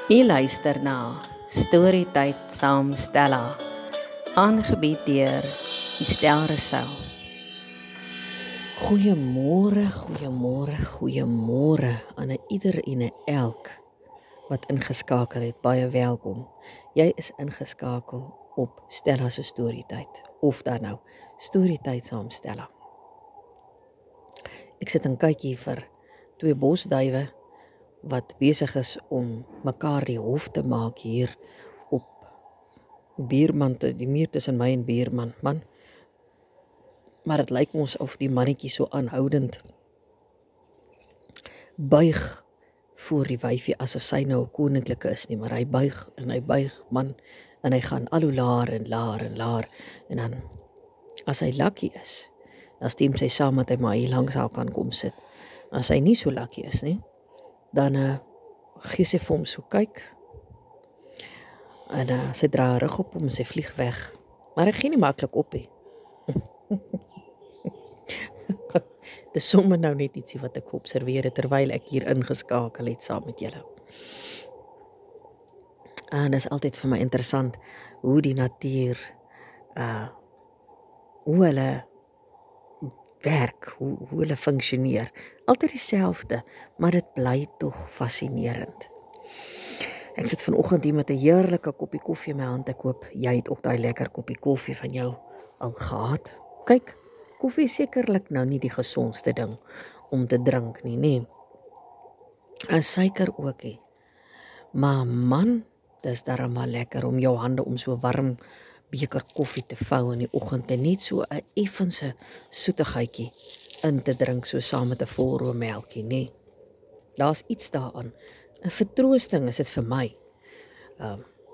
Jy luister na Storytyd saam Stella, aangebied deur Estelle Rousseau. Goeiemôre, goeiemôre, goeiemôre aan ieder en elk wat ingeskakel het. Baie welkom. Jy is ingeskakel op Stella se Storytyd, of dan nou Storytyd saam Stella. Ek sit en kyk hier vir twee bosduwe wat besig is om mekaar die hof te maak hier op buurman, die muur tussen my en buurman, man. Maar het lyk ons of die mannetjie so aanhoudend buig voor die wyfie, asof sy nou 'n koninklike is nie, maar hy buig, man, en hy gaan al hoe laer en laer en laer, en dan, as hy lucky is, dan stem sy saam dat hy maar hier langs haar kan kom sit. As hy nie so lucky is nie, dan gee sy vir hom so kyk, en sy draai haar rug op hom en sy vlieg weg. Maar hy gee nie maklik op nie. Dis sommer nou net ietsie wat ek observeer het, terwyl ek hier ingeskakel het saam met julle. En dis altyd vir my interessant, hoe die natuur, hoe hulle werk, hoe hulle funksioneer. Altyd dieselfde, maar dit bly tog fascinerend. Ek sit vanoggend hier met 'n heerlike koppie koffie in my hand. Ek hoop jy het ook daai lekker koppie koffie van jou al gehad. Kyk, koffie is sekerlik nou nie die gesondste ding om te drink nie, nee. En suiker ook nie. Maar man, dis darem maar lekker om jou hande om so warm beker koffie te vou in die oggend en net so 'n effense soetigheidjie in te drink, so saam met 'n volroommelkie, nee. Daar's iets daaraan. 'n vertroosting is dit vir my.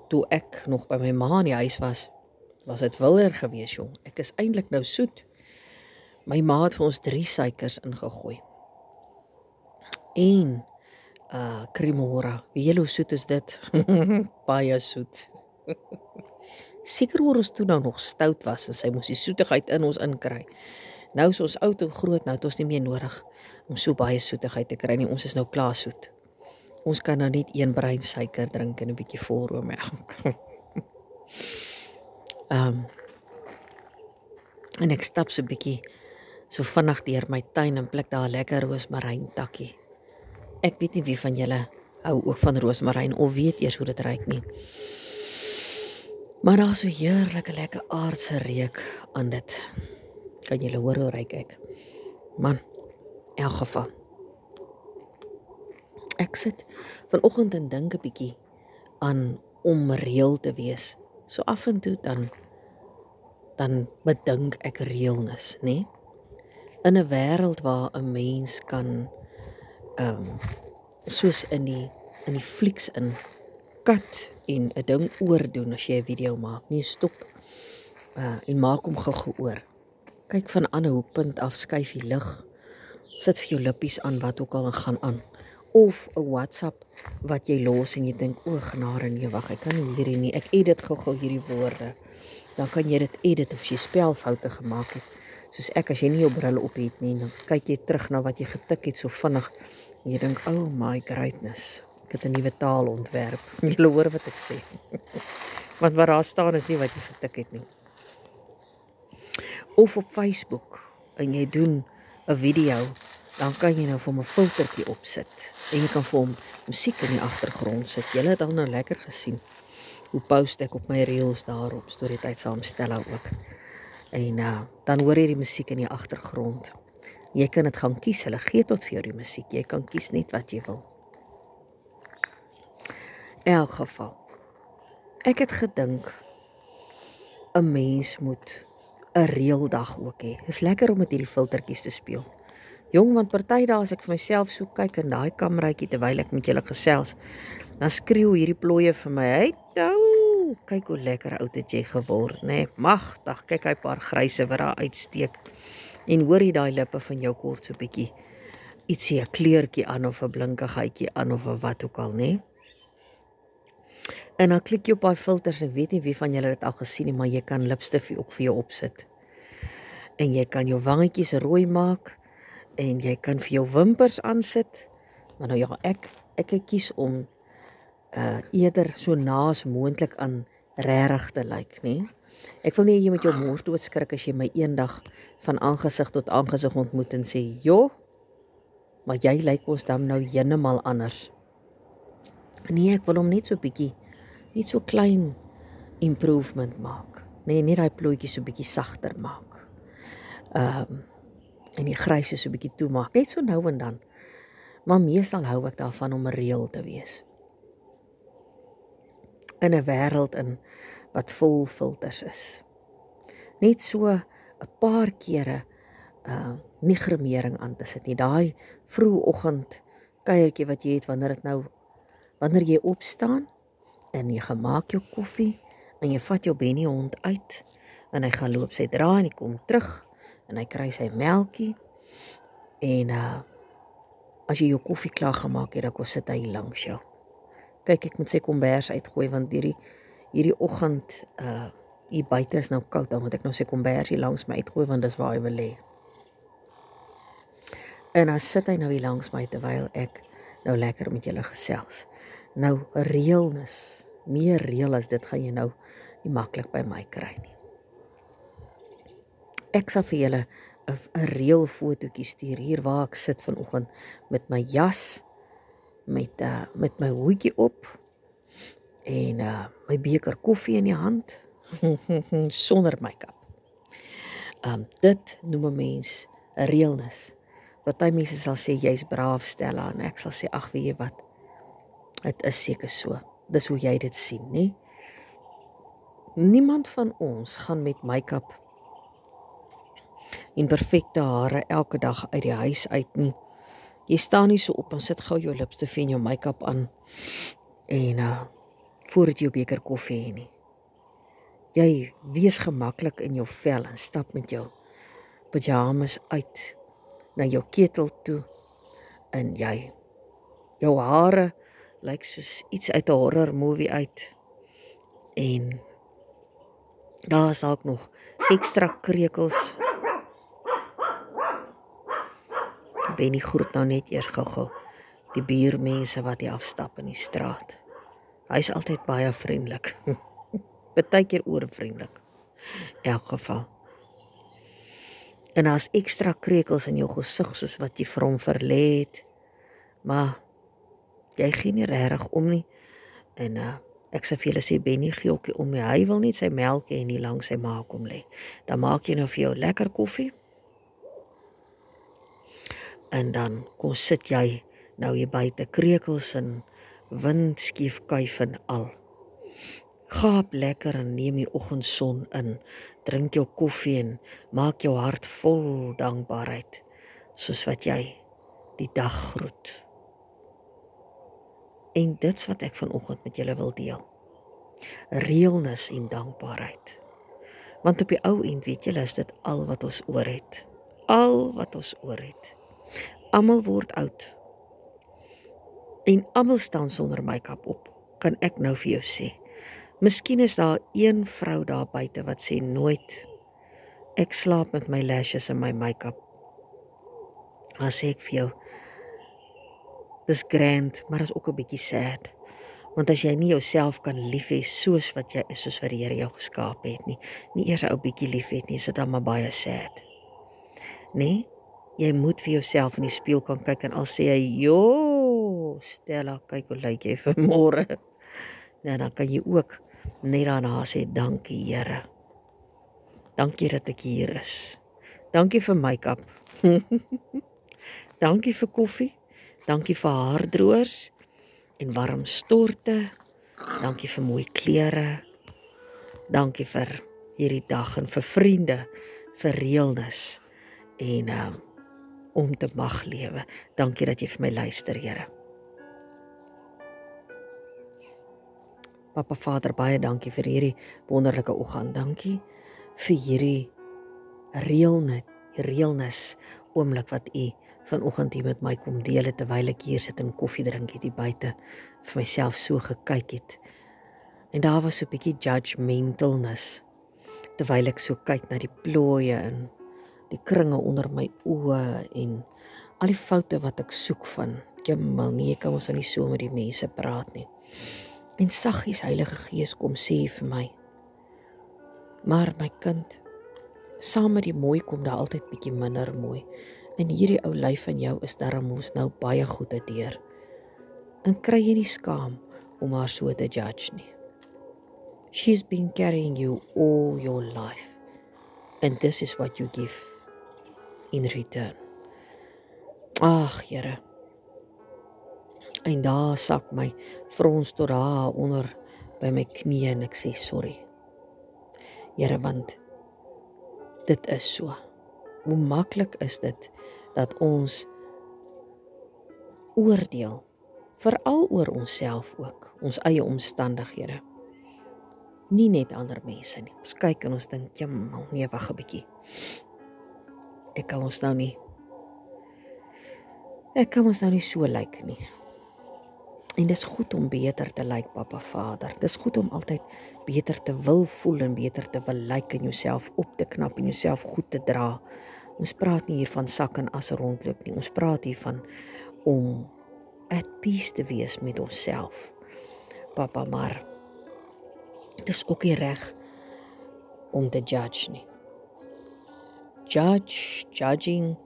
Toe ek nog by my ma in die huis was dit wilder gewees, jong. Ek is eintlik nou soet. My ma het vir ons 3 suikers ingegooi. En Cremora. Weet jy hoe soet is dit? Baie soet. Seker oor ons toe nou nog stout was en sy moes die soetigheid in ons inkry. Nou is ons oud en groot, nou het ons nie meer nodig om so baie soetigheid te kry nie. Ons is nou klaar soet. Ons kan nou net 1 brein suiker drink en 'n bietjie volroommelk. En ek stap so 'n bietjie so vinnig deur my tuin en pluk daar 'n lekker roosmaryn takkie. Ek weet nie wie van julle hou ook van roosmaryn of weet eers hoe dit ruik nie. Maar daar is so heerlike lekker aardse reuk aan dit. Kan julle hoor hoe ruik ek? Man, in elk geval. Ek sit vanoggend en dink 'n bietjie aan om reël te wees. So af en toe dan bedink ek reëlnis, né? In 'n wêreld waar 'n mens kan soos in die flieks in kat en 'n ding oordoen as jy 'n video maak. Nee, stop. En maak hom gou oor. Kyk van 'n ander hoekpunt af, skuif die lig. Sit vir jou lippies aan, wat ook al, en gaan aan. Of 'n WhatsApp wat jy los en jy dink, o genade, nee, wag, ek kan nie hierdie nie. Ek edit gou hierdie woorde. Dan kan jy dit edit of jy spelfoute gemaak het. Soos ek, as jy nie jou brille op het nie, dan kyk jy terug na wat jy getik het so vinnig. En jy dink, oh my greatness, ek het 'n nuwe taal ontwerp. Julle hoor wat ek sê. Want wat daar staan is nie wat jy getik het nie. Of op Facebook, en jy doen 'n video, dan kan jy nou vir hom 'n filtertjie opsit. En jy kan vir hom musiek in die agtergrond sit. Julle het al nou lekker gesien hoe post ek op my reels daarop, Storytyd saam Stella ook. En dan hoor jy die musiek in die agtergrond. Jy kan dit gaan kies, hulle gee tot vir jou die musiek. Jy kan kies net wat jy wil. In elk geval, ek het gedink, 'n mens moet 'n reëldag ook hê. Is lekker om met hierdie filtertjies te speel. Jong, want party dae as ek vir myself so kyk in daai kameratjie terwyl ek met julle gesels, dan skreeu hierdie plooie vir my, hey nou, kyk hoe lekker oud het jy geword, né? Magtig, kyk hy paar gryse wat daar uitsteek. En hoor jy daai lippe van jou kort so bietjie ietsie, 'n kleurtjie aan of 'n blinkigheidjie aan of wat ook al, né? En dan klik jy op daai filters, ek weet nie wie van julle dit al gesien het, maar jy kan lipstif ook vir jou opsit. En jy kan jou wangetjies rooi maak, en jy kan vir jou wimpers aansit. Maar nou ja, ek kies om eerder so naas moontlik aan regtig te lyk, nie? Ek wil nie jy met jou mors doodskrik as jy my eendag van aangesig tot aangesig ontmoet en sê, "Jo, maar jy lyk ons dan nou heeltemal anders." Nee, ek wil hom net so bietjie, net so klein improvement maak. Nee, net daai plooitjie so bietjie sagter maak. En die grys so bietjie toemaak, net so nou en dan. Maar meestal hou ek daarvan om reël te wees. In 'n wêreld wat vol filters is. Net so 'n paar kere nie gremering aan te sit nie. Daai vroegoggend kuiertjie wat jy het wanneer jy opstaan en jy gemaak jou koffie en jy vat jou Benny hond uit en hy gaan loop sy draai en hy kom terug en hy kry sy melkie en as jy jou koffie klaar gemaak het, dan kom sit hy langs jou. Kyk, ek moet sy kombers uitgooi want hierdie oggend hier buite is nou koud, dan moet ek nou sy kombers hier langs my uitgooi want dis waar hy wil lê. En dan sit hy nou hier langs my terwyl ek nou lekker met julle gesels. Nou reëlnis, meer reël as dit gaan jy nou nie maklik by my kry nie. Ek sal vir julle 'n reël fotootjie stuur hier waar ek sit vanoggend met my jas, met my hoedjie op en my beker koffie in die hand sonder make-up. Dit noem 'n mens 'n reëlnis. Party mense sal sê jy's braaf Stella en ek sal sê ag weet jy wat, dit is seker so. Dis hoe jy dit sien, nie? Niemand van ons gaan met make-up en perfekte hare elke dag uit die huis uit nie. Jy staan nie so op en sit gou jou lipstif en jou make-up aan en voordat jy jou beker koffie het nie. Jy wees gemaklik in jou vel en stap met jou pyjamas uit na jou ketel toe en jou hare lyk soos iets uit 'n horror movie uit en daar is dalk nog ekstra krekels. Benny groet nou net eers gou-gou die buurmense wat hier afstap in die straat. Hy is altyd baie vriendelik. Partykeer oorvriendelik. In elk geval. En daar's ekstra krekels in jou gesig soos wat jy vir hom verlê het. Maar jy gee nie regtig om nie. En ek sê vir julle sê Benny gee ook nie om nie. Hy wil net sy melk hê en nie langs sy ma kom lê. Dan maak jy nou vir jou lekker koffie. En dan kom sit jy nou hier buite, krekels en wind skief kuif en al. Gaap lekker en neem die oggendson in. Drink jou koffie en maak jou hart vol dankbaarheid, soos wat jy die dag groet. En dit's wat ek vanoggend met julle wil deel. Reëlnis en dankbaarheid. Want op die ou end weet julle is dit al wat ons oor het. Al wat ons oor het. Almal word oud. En almal staan sonder make-up op, kan ek nou vir jou sê. Miskien is daar een vrou daar buite wat sê nooit, ek slaap met my lashes en my make-up. Dan sê ek vir jou, dis grand, maar is ook 'n bietjie sad. Want as jy nie jouself kan lief hê soos wat jy is, soos wat die Here jou geskaap het nie eers 'n ou bietjie lief het nie, is dit dan maar baie sad. Nee, jy moet vir jouself in die spieël kan kyk en al sê jy, "Jo, Stella, kyk hoe lyk jy vanmôre." Nou dan kan jy ook net daarna sê, "Dankie Here. Dankie dat ek hier is. Dankie vir make-up. Dankie vir koffie. Dankie vir haardroërs en warm storte. Dankie vir mooi klere. Dankie vir hierdie dag en vir vriende, vir reëlnis en om te mag lewe. Dankie dat jy vir my luister, Here." Papa Vader, baie dankie vir hierdie wonderlike oggend. Dankie vir hierdie reëlnis oomblik wat U vanoggend hier met my kom deel het terwyl ek hier sit en koffie drink het hier buite, vir myself so gekyk het. En daar was so 'n bietjie judgmentalness terwyl ek so kyk na die plooie en die kringe onder my oë en al die foute wat ek soek van, Jemmal, nee, ek kan ons nie so met die mense praat nie. En saggies Heilige Gees kom sê vir my, maar my kind, saam met die mooi kom daar altyd bietjie minder mooi. En hierdie ou lyf van jou is darem mos nou baie goed deur. En kry jy nie skaam om haar so te judge nie. She's been carrying you all your life. And this is what you give in return. Ag, Here. En daar sak my frons tot daar onder by my knie en ek sê sorry. Here, want dit is so. Hoe maklik is dit dat ons oordeel, veral oor onsself ook, ons eie omstandighede. Nie net ander mense nie. Ons kyk en ons dink, nee, wag 'n bietjie. Ek kan ons nou nie so lyk nie. En dis goed om beter te lyk, Papa Vader. Dis goed om altyd beter te wil voel en beter te wil lyk en jouself op te knap en jouself goed te dra. Ons praat nie hier van sak en as rondloop nie. Ons praat hier van om at peace te wees met onsself. Papa, maar dis ook nie reg om te judge nie. Judging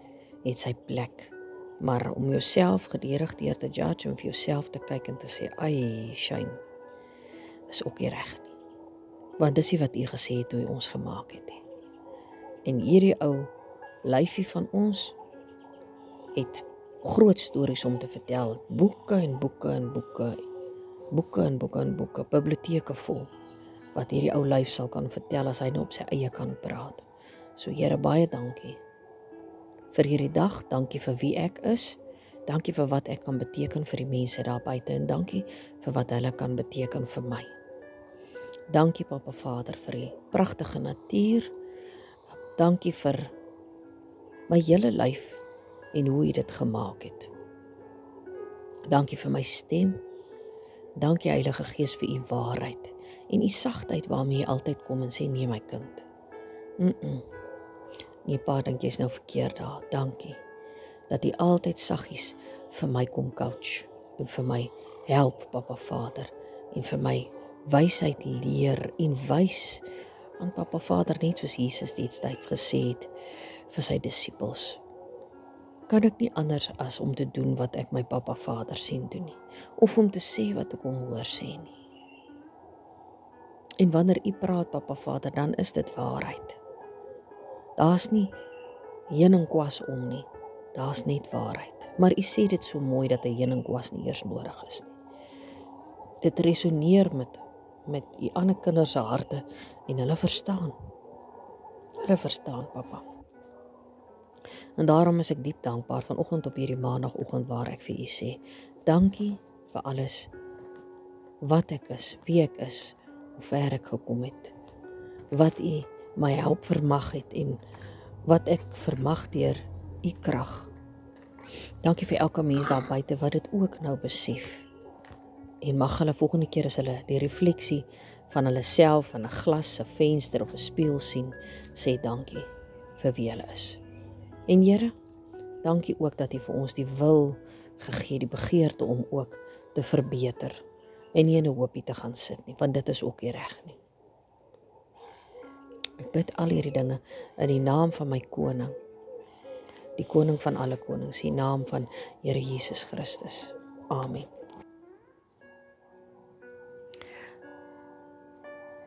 het sy plek. Maar om jouself gedurig deur te judge en vir jouself te kyk en te sê, ai, shame, is ook nie reg nie. Want dis nie wat U gesê het toe U ons gemaak het nie. En hierdie ou lyfie van ons het groot stories om te vertel. Boeke en boeke en boeke. Boeke en boeke en boeke. Biblioteke vol. Wat hierdie ou lyf sal kan vertel as hy nou op sy eie kan praat. So Here, baie dankie vir hierdie dag, dankie vir wie ek is, dankie vir wat ek kan beteken vir die mense daar buite en dankie vir wat hulle kan beteken vir my. Dankie Papa Vader vir die pragtige natuur, dankie vir my hele lyf en hoe U dit gemaak het. Dankie vir my stem, dankie Heilige Gees vir U waarheid en U sagtheid waarmee jy altyd kom en sê, nee my kind. Nee pa, dink jy's nou verkeerd daar, dankie. Dat U altyd saggies vir my kom coach en vir my help, Papa Vader, en vir my wysheid leer en wys, want Papa Vader, net soos Jesus destyds gesê het vir sy disippels, kan ek nie anders as om te doen wat ek my Papa Vader sien doen nie, of om te sê wat ek hom hoor sê nie. En wanneer U praat, Papa Vader, dan is dit waarheid. Daar's nie heen en kwas om nie, daar's net waarheid. Maar U sê dit so mooi dat 'n heen en kwas nie eers nodig is nie. Dit resoneer met U ander kinders se harte en hulle verstaan. Hulle verstaan, Papa. En daarom is ek diep dankbaar vanoggend op hierdie maandagooggend waar ek vir U sê, dankie vir alles wat ek is, wie ek is, hoe ver ek gekom het, wat U my help vermag het en wat ek vermag deur U krag. Dankie vir elke mens daar buite wat dit ook nou besef. En mag hulle volgende keer as hulle die refleksie van hulle self in 'n glas, 'n venster of 'n spieël sien, sê dankie vir wie hulle is. En Here, dankie ook dat U vir ons die wil gegee, die begeerte om ook te verbeter en nie in 'n hoopie te gaan sit nie, want dit is ook nie reg nie. Ek bid al hierdie dinge in die naam van my koning, die koning van alle konings, in die naam van Here Jesus Christus. Amen.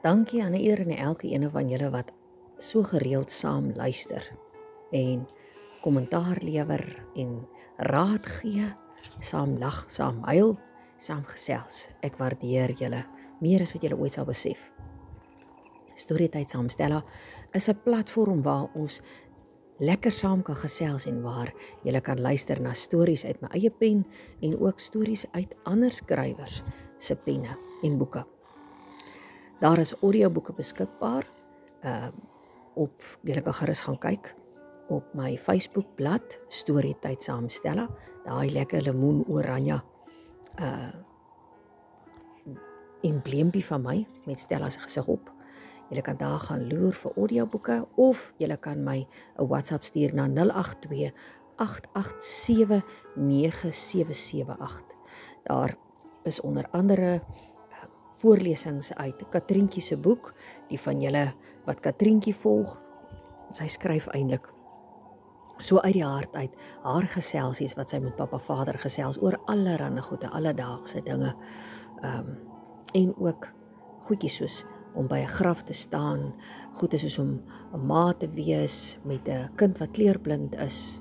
Dankie aan elke ene van julle wat so gereeld saam luister en kommentaar lewer en raad gee, saam lag, saam huil, saam gesels. Ek waardeer julle meer as wat julle ooit sal besef. Storytyd saam Stella is 'n platform waar ons lekker saam kan gesels en waar julle kan luister na stories uit my eie pen en ook stories uit ander skrywers se penne en boeke. Daar is audioboeke beskikbaar op, julle kan gerus gaan kyk op my Facebook blad Storytyd saam Stella, daai lekker lemoen oranje embleempie van my met Stella se gesig op. Julle kan daar gaan loer vir audioboeke of julle kan my 'n WhatsApp stuur na 082 887 9778. Daar is onder andere voorlesings uit Katrientjie se boek, die van julle wat Katrientjie volg. Sy skryf eintlik so uit die hart uit, haar geselsies wat sy met pappa vader gesels oor allerhande goede, alledaagse dinge, en ook goedjies soos om by 'n graf te staan, goeie soos om 'n ma te wees met 'n kind wat kleurblind is,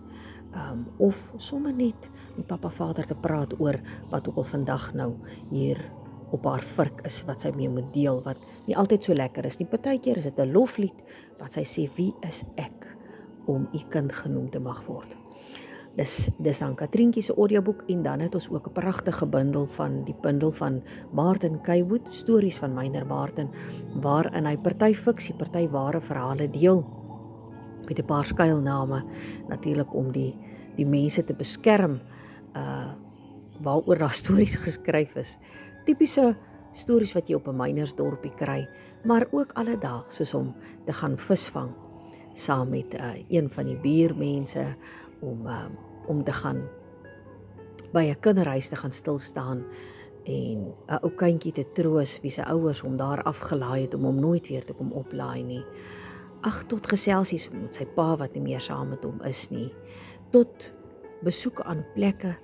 of sommer net met pappa vader te praat oor wat ook al vandag nou hier op haar vurk is, wat sy mee moet deel, wat nie altyd so lekker is nie. Partykeer is dit 'n loflied wat sy sê, wie is ek om u kind genoem te mag word. Dis dan Katrientjie se audioboek, en dan het ons ook 'n pragtige bundel van Martin Keiwood, stories van Meiner Martin, waarin hy party fiksie, party ware verhale deel, met 'n paar skuilname, natuurlik om die mense te beskerm, waaroor daar stories geskryf is. Tipiese stories wat jy op 'n mynersdorpie kry, maar ook alledaags, soos om te gaan visvang, saam met een van die buurmense, om te gaan by 'n kinderhuis te gaan stil staan en 'n ou kindjie te troos wie se ouers hom daar afgelaai het om hom nooit weer te kom oplaai nie. Ag, tot geselsies met sy pa wat nie meer saam met hom is nie, tot besoeke aan plekke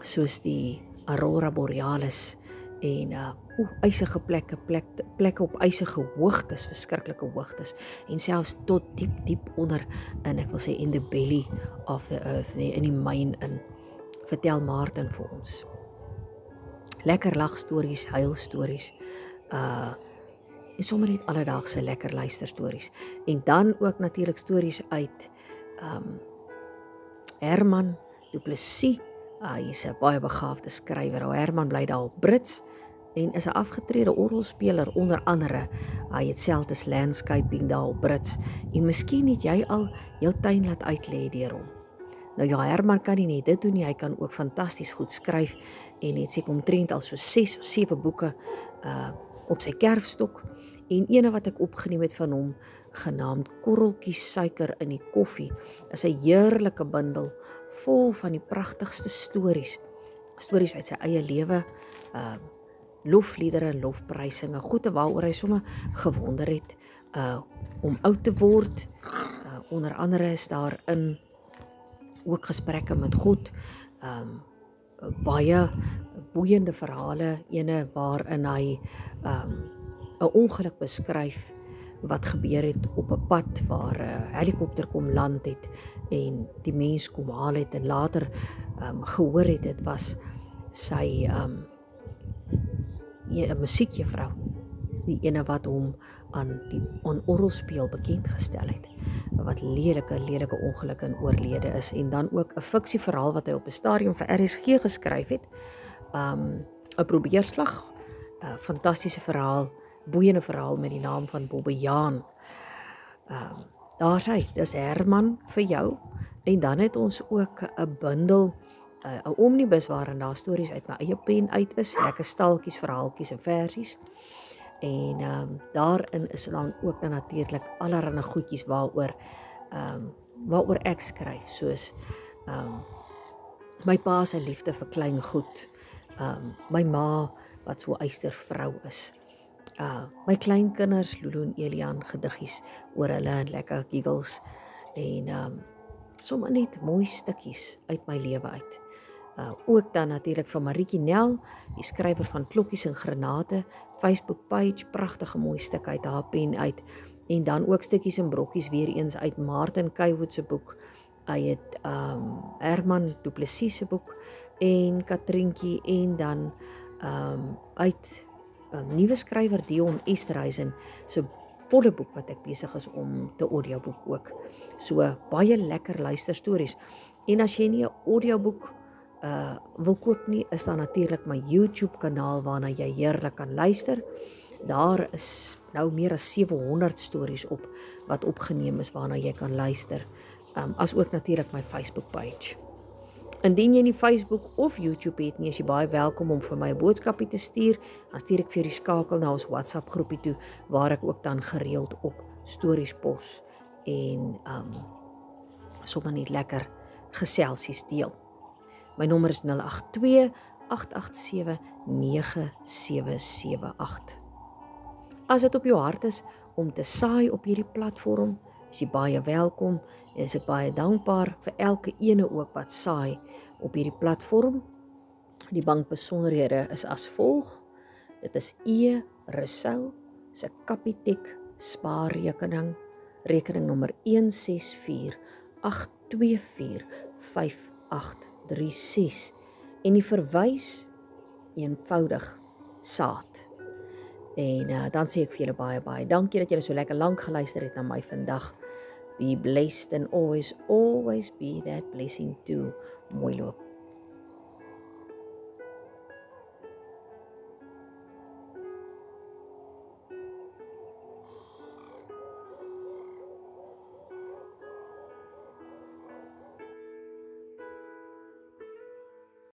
soos die Aurora Borealis en ysige plekke op ysige hoogtes, verskriklike hoogtes, en selfs tot diep onder in, ek wil sê, in the belly of the earth, nee, in die myn in, vertel Martin vir ons. Lekker lagstories, huilstories, en sommer net alledaagse lekker luisterstories. En dan ook natuurlik stories uit Herman Du Plessis. Hy is 'n baie begaafde skrywer. Herman bly daar op Brits en is 'n afgetrede orgelspeler onder andere. Hy het selfs landscaping daar op Brits. En miskien het jy al jou tuin laat uitlê deur hom. Nou ja, Herman kan nie net dit doen nie, hy kan ook fantasties goed skryf en het seker omtrent al so 6 of 7 boeke op sy kerfstok. En ene wat ek opgeneem het van hom, genaamd Korreltjies suiker in die koffie, is 'n heerlike bundel vol van die pragtigste stories uit sy eie lewe, lofliedere en lofprysinge, goeie waaroor hy sommer gewonder het om oud te word. Onder andere is daarin ook gesprekke met God, baie boeiende verhale, ene waarin hy 'n ongeluk beskryf wat gebeur het op 'n pad waar 'n helikopter kom land het en die mens kom haal het en later gehoor het dit was sy 'n musiekjuffrou, die ene wat hom aan orgelspeel bekend gestel het, wat lelike ongeluk en oorlede is. En dan ook 'n fiksieverhaal wat hy op 'n stadium vir RSG geskryf het, 'n probeerslag, fantastiese verhaal, boeiende verhaal met die naam van Bobbejaan. Daar's hy, dis Herman vir jou. En dan het ons ook 'n bundel, 'n omnibus waarin daar stories uit my eie pen uit is, lekker staltjies, verhaaltjies en versies. En daarin is dan ook dan natuurlik allerlei goedjies waaroor ek skryf, soos my pa se liefde vir klein goed, my ma wat so 'n eystervrou is, my kleinkinders Lulu en Elian gediggies oor hulle en lekker giggles en sommer net mooi stukkies uit my lewe uit. Ook dan natuurlik van Marietjie Nel, die skrywer van Klokkies en Granate, Facebook page, pragtige mooi stuk uit haar pen uit. En dan ook stukkies en brokkies weer eens uit Martin Keiwood se boek. Hy het Herman Du Plessis se boek en Katrientjie, en dan uit nuwe skrywer Dion Esterhuizen se volle boek wat ek besig is om te audioboek ook. So baie lekker luisterstories. En as jy nie 'n audioboek wil koop nie, is daar natuurlik my YouTube kanaal waarna jy heerlik kan luister. Daar is nou meer as 700 stories op wat opgeneem is waarna jy kan luister. As ook natuurlik my Facebook page. Indien jy nie Facebook of YouTube het nie, is jy baie welkom om vir my 'n boodskapie te stuur. Dan stuur ek vir die skakel na ons WhatsApp groepie toe, waar ek ook dan gereeld op stories pos en sommer net lekker geselsies deel. My nommer is 082 0817-887-9778. As dit op jou hart is om te saai op hierdie platform, is jy baie welkom en is ek baie dankbaar vir elke ene ook wat saai op hierdie platform. Die bankbesonderhede is as volg. Dit is Rousseau se Capitec spaarrekening, rekeningnommer 1648245836 en die verwys eenvoudig saad. En dan sê ek vir julle baie, baie dankie dat julle so lekker lank geluister het na my vandag. Be blessed and always be that blessing too. Mooi loop.